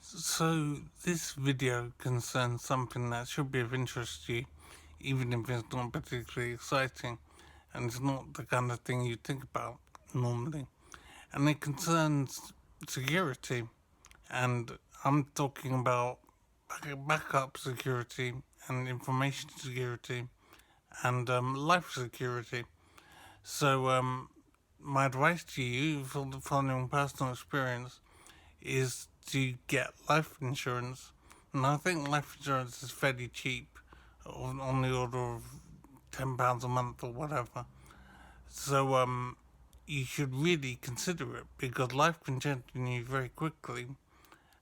So this video concerns something that should be of interest to you, even if it's not particularly exciting, and it's not the kind of thing you think about normally. And it concerns security, and I'm talking about backup security and information security and life security. So my advice to you, following personal experience, is to get life insurance. And I think life insurance is fairly cheap, on the order of £10 a month or whatever. So you should really consider it because life can change you very quickly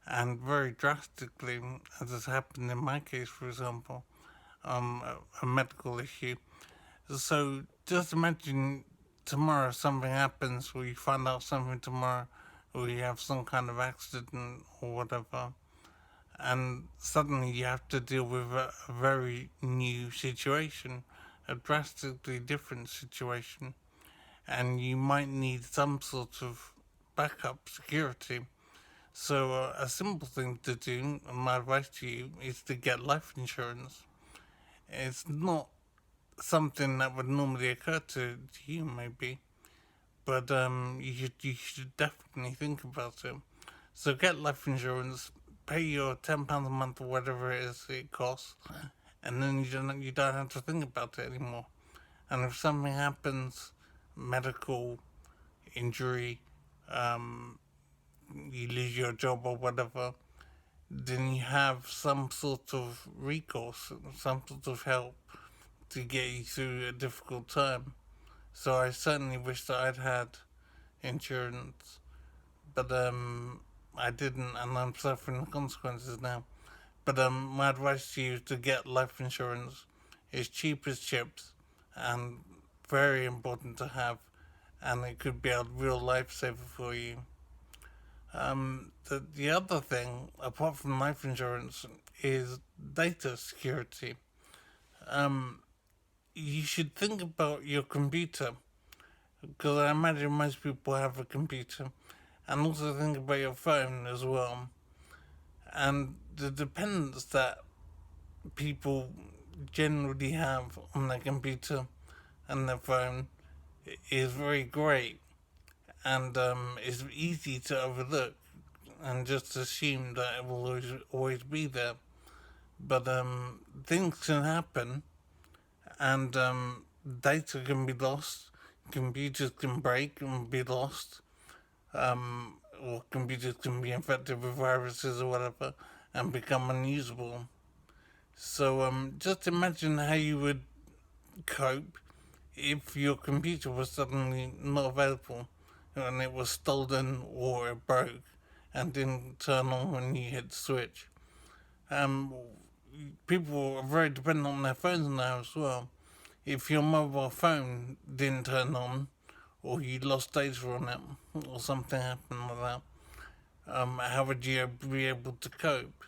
and very drastically, as has happened in my case, for example, a medical issue. So just imagine tomorrow something happens, or you find out something tomorrow, or you have some kind of accident or whatever, and suddenly you have to deal with a very new situation, a drastically different situation, and you might need some sort of backup security. So a simple thing to do, and my advice to you, is to get life insurance. It's not something that would normally occur to you, maybe, but you should definitely think about it. So get life insurance, pay your £10 a month or whatever it is it costs, and then you don't have to think about it anymore. And if something happens, medical injury, um, you lose your job or whatever, then you have some sort of recourse, some sort of help to get you through a difficult time. So I certainly wish that I'd had insurance, but I didn't, and I'm suffering the consequences now. But my advice to you is to get life insurance. It's cheap as chips, and very important to have, and it could be a real lifesaver for you. The other thing, apart from life insurance, is data security. Um, you should think about your computer, because I imagine most people have a computer, and also think about your phone as well. And the dependence that people generally have on their computer and their phone is very great, and it's easy to overlook and just assume that it will always be there. But things can happen, and data can be lost, computers can break and be lost, or computers can be infected with viruses or whatever and become unusable. So just imagine how you would cope if your computer was suddenly not available and it was stolen or it broke and didn't turn on when you hit the switch. Um, People are very dependent on their phones now as well. If your mobile phone didn't turn on or you lost data on it or something happened like that, how would you be able to cope?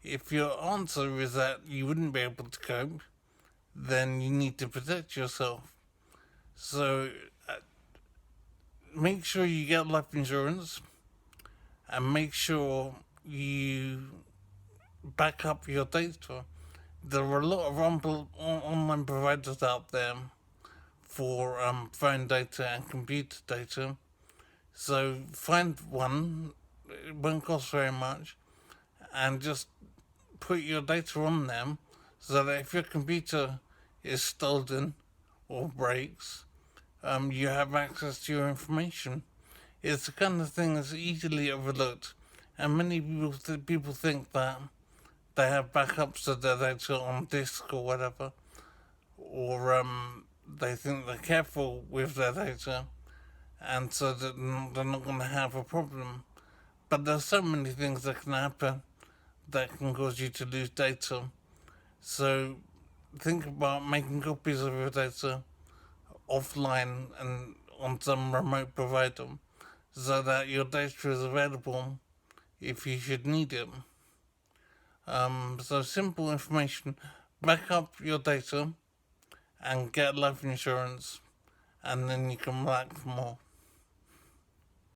If your answer is that you wouldn't be able to cope, then you need to protect yourself. So make sure you get life insurance and make sure you back up your data. There are a lot of online providers out there for phone data and computer data. So find one, it won't cost very much, and just put your data on them so that if your computer is stolen or breaks, you have access to your information. It's the kind of thing that's easily overlooked, and many people think that they have backups of their data on disk or whatever, or they think they're careful with their data, and so that they're not going to have a problem. But there's so many things that can happen that can cause you to lose data. So think about making copies of your data offline and on some remote provider so that your data is available if you should need it. So simple information, back up your data and get life insurance, and then you can relax more.